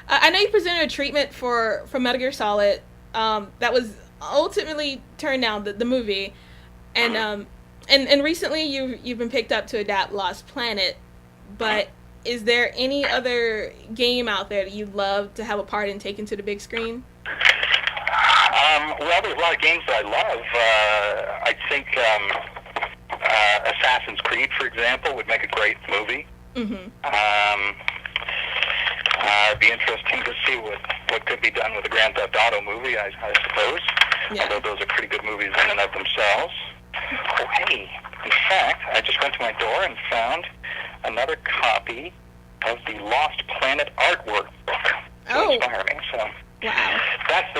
I know you presented a treatment for Metal Gear Solid that was ultimately turned down, the movie, and and recently you've been picked up to adapt Lost Planet, but is there any other game out there that you'd love to have a part in taking to the big screen? Well, there's a lot of games that I love. I think Assassin's Creed, for example, would make a great movie. Mm-hmm. It'd be interesting to see what could be done with a Grand Theft Auto movie, I suppose. Yeah. Although those are pretty good movies in and of themselves. Oh, hey, in fact, I just went to my door and found another copy of the Lost Planet artwork book to inspire me. So wow. That's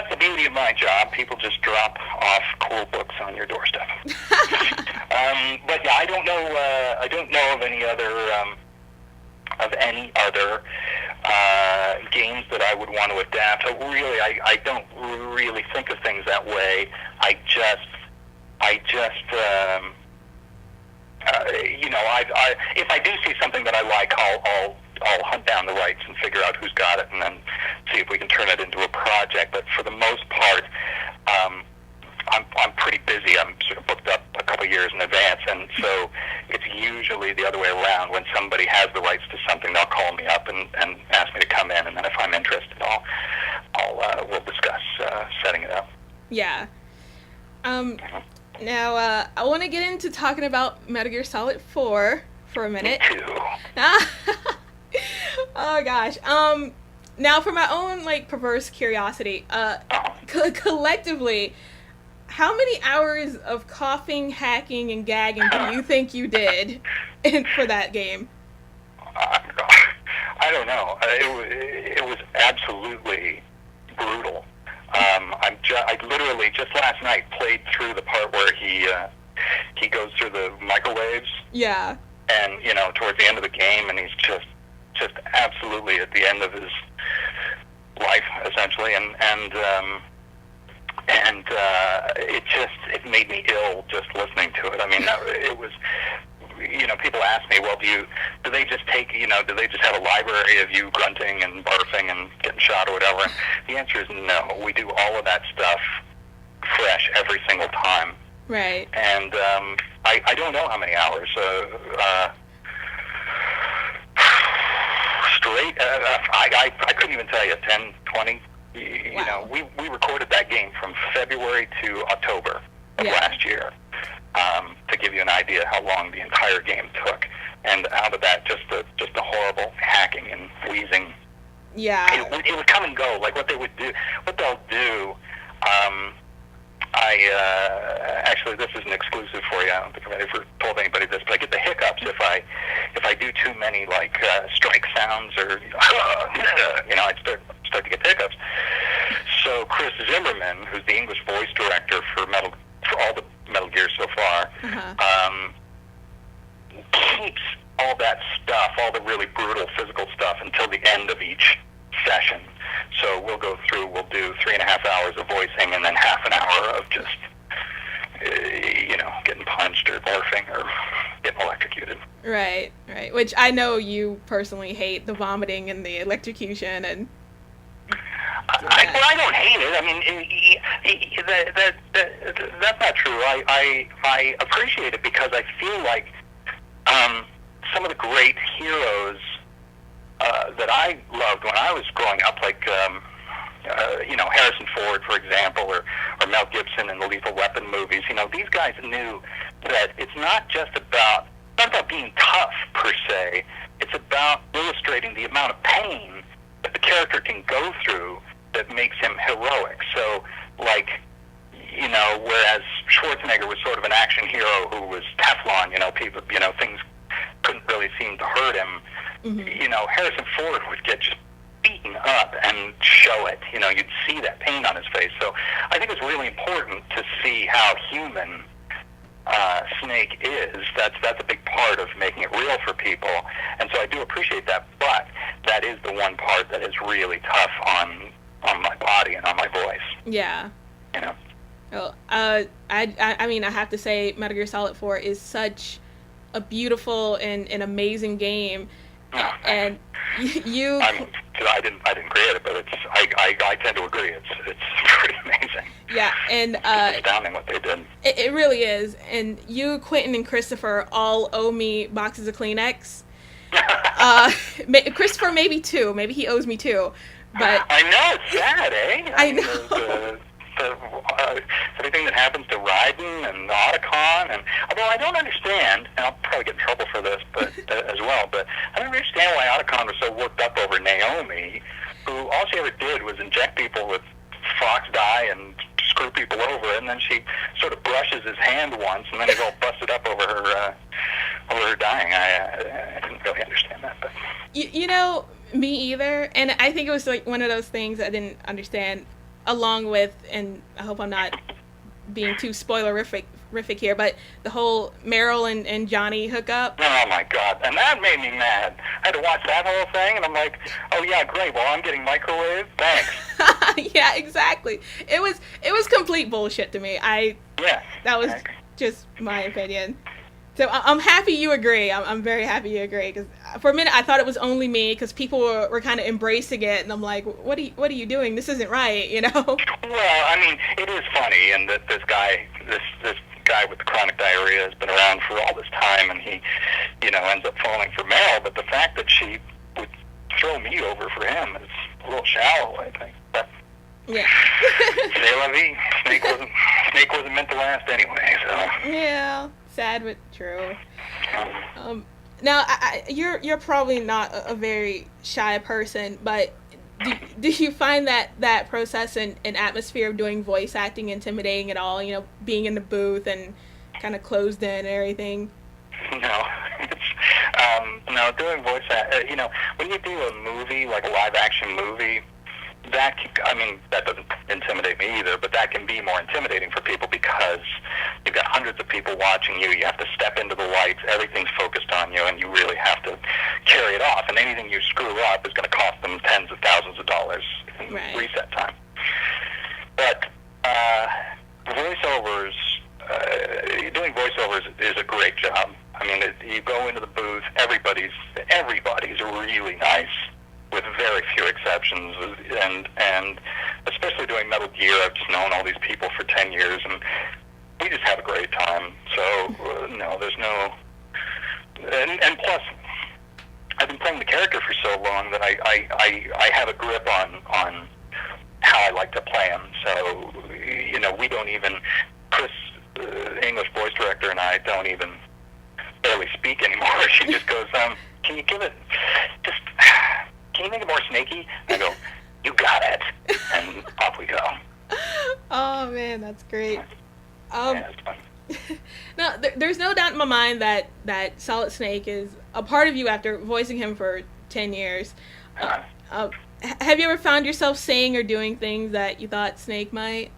the beauty of my job. People just drop off cool books on your doorstep. But yeah, I don't know of any other games that I would want to adapt. Really, I don't really think of things that way. If I do see something that I like, I'll hunt down the rights and figure out who's got it, and then see if we can turn it into a project. But for the most part, I'm pretty busy. I'm sort of booked up a couple years in advance, and so it's usually the other way around. When somebody has the rights to something, they'll call me up and ask me to come in, and then if I'm interested, we'll discuss setting it up. Yeah. Now, I want to get into talking about Metal Gear Solid 4 for a minute. Me too. Oh gosh. Now for my own perverse curiosity, collectively, how many hours of coughing, hacking, and gagging do you think you did for that game? I don't know. It was absolutely brutal. I literally just last night played through the part where he goes through the microwaves. Yeah. And towards the end of the game, and he's just absolutely at the end of his life, essentially, and it made me ill just listening to it. I mean, it was. People ask me, well, do they just have a library of you grunting and barfing and getting shot or whatever? And the answer is no. We do all of that stuff fresh every single time. Right. And I don't know how many hours. Straight, I couldn't even tell you, 10, 20. Wow. We recorded that game from February to October of last year. To give you an idea how long the entire game took, and out of that, just the horrible hacking and wheezing. Yeah. It would come and go. Like what they'll do. Actually, this is an exclusive for you. I don't think I've ever told anybody this, but I get the hiccups if I do too many strike sounds or I start to get the hiccups. So Chris Zimmerman, who's the English voice director for all the Metal Gear so far, keeps all that stuff, all the really brutal physical stuff, until the end of each session. So we'll go through, we'll do 3.5 hours of voicing and then half an hour of just, getting punched or barfing or getting electrocuted. Right. Which I know you personally hate, the vomiting and the electrocution and... I don't hate it. I mean, that's not true. I appreciate it because I feel like some of the great heroes that I loved when I was growing up, like Harrison Ford, for example, or Mel Gibson in the Lethal Weapon movies. These guys knew that it's not about being tough per se. It's about illustrating the amount of pain that the character can go through that makes him heroic. So, whereas Schwarzenegger was sort of an action hero who was Teflon, people, things couldn't really seem to hurt him. Mm-hmm. Harrison Ford would get just beaten up and show it. You'd see that pain on his face. So I think it's really important to see how human Snake is. That's a big part of making it real for people. And so I do appreciate that, but that is the one part that is really tough on my body and on my voice. Yeah. Well, I mean, I have to say, Metal Gear Solid 4 is such a beautiful and amazing game. Oh, and you... I'm I didn't create it, but I tend to agree. It's pretty amazing. Yeah, and it's astounding what they did. It really is. And you, Quentin, and Christopher all owe me boxes of Kleenex. Christopher maybe 2. Maybe he owes me 2. But I know, it's sad, eh? I know. Everything that happens to Raiden and Otacon, and although I don't understand, and I'll probably get in trouble for this, but as well, but I don't understand why Otacon was so worked up over Naomi, who all she ever did was inject people with fox dye and screw people over, and then she sort of brushes his hand once, and then he's all busted up over her dying. I didn't really understand that, but you know, me either, and I think it was like one of those things I didn't understand. Along with, and I hope I'm not being too spoilerific here, but the whole Meryl and Johnny hookup. Oh my God, and that made me mad. I had to watch that whole thing, and I'm like, oh yeah, great. Well, I'm getting microwaved. Thanks. Yeah, exactly. It was complete bullshit to me. That was just my opinion. So I'm happy you agree. I'm very happy you agree, because for a minute I thought it was only me, because people were kind of embracing it, and I'm like, what are you doing? This isn't right, you know? Well, I mean, it is funny, and that this guy with the chronic diarrhea has been around for all this time, and he, ends up falling for Meryl. But the fact that she would throw me over for him is a little shallow, I think. But yeah. C'est la vie. Snake wasn't meant to last anyway. So yeah. Sad but true. Now, you're probably not a very shy person, but do you find that process and atmosphere of doing voice acting intimidating at all? Being in the booth and kind of closed in and everything. No, no, doing voice acting. When you do a movie, like a live action movie, that doesn't intimidate me either, but that can be more intimidating for people because you've got hundreds of people watching you. You have to step into the lights. Everything's focused on you, and you really have to carry it off. And anything you screw up is going to cost them tens of thousands of dollars in reset time. But voiceovers, doing voiceovers is a great job. I mean, you go into the booth, everybody's really nice, with very few exceptions, and especially doing Metal Gear, I've just known all these people for 10 years, and we just have a great time. So, no, there's no... And plus, I've been playing the character for so long that I have a grip on how I like to play him. So, we don't even... Chris, English voice director, and I don't even barely speak anymore. She just goes, can you give it... Just... Can you make it more snaky? I go, you got it. And off we go. Oh, man, that's great. Yeah, it's fun. No, there's no doubt in my mind that Solid Snake is a part of you after voicing him for 10 years. Have you ever found yourself saying or doing things that you thought Snake might?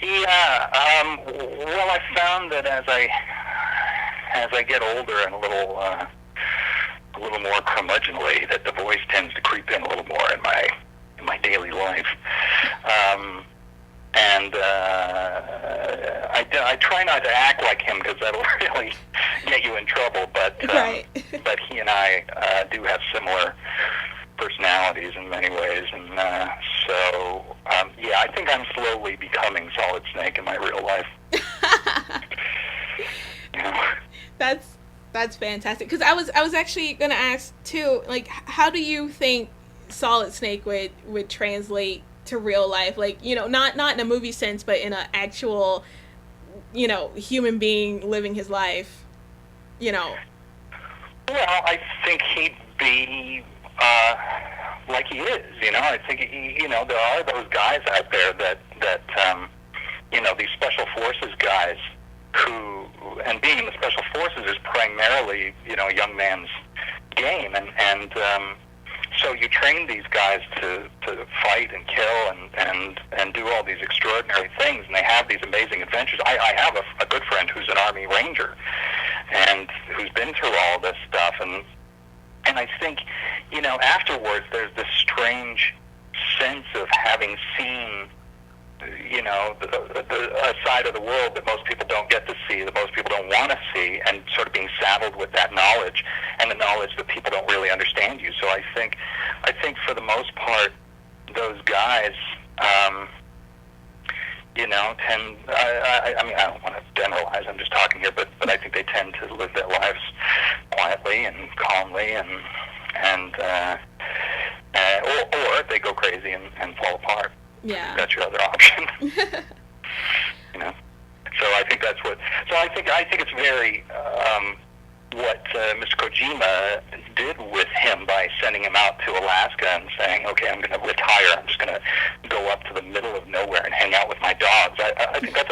Yeah. Well, I found that as I get older and a little more curmudgeonly, that the voice tends to creep in a little more in my daily life. And I try not to act like him, because that'll really get you in trouble. But but he and I do have similar personalities in many ways, and so yeah, I think I'm slowly becoming Solid Snake in my real life. That's fantastic, because I was actually going to ask too, like, how do you think Solid Snake would translate to real life, like, not in a movie sense, but in an actual, human being living his life, Well, I think he'd be like he is, I think there are those guys out there that these special forces guys who, and being in the special forces is primarily, a young man's game, and so you train these guys to fight and kill and do all these extraordinary things, and they have these amazing adventures. I have a good friend who's an Army Ranger, and who's been through all this stuff, and I think, afterwards there's this strange sense of having seen a side of the world that most people don't get to see, that most people don't want to see, and sort of being saddled with that knowledge and the knowledge that people don't really understand you. So I think for the most part, those guys, tend. I mean, I don't want to generalize. I'm just talking here, but I think they tend to live their lives quietly and calmly, or they go crazy and fall apart. Yeah. That's your other option. So I think that's what. So I think it's very what Mr. Kojima did with him by sending him out to Alaska and saying, "Okay, I'm going to retire. I'm just going to go up to the middle of nowhere and hang out with my dogs." I think that's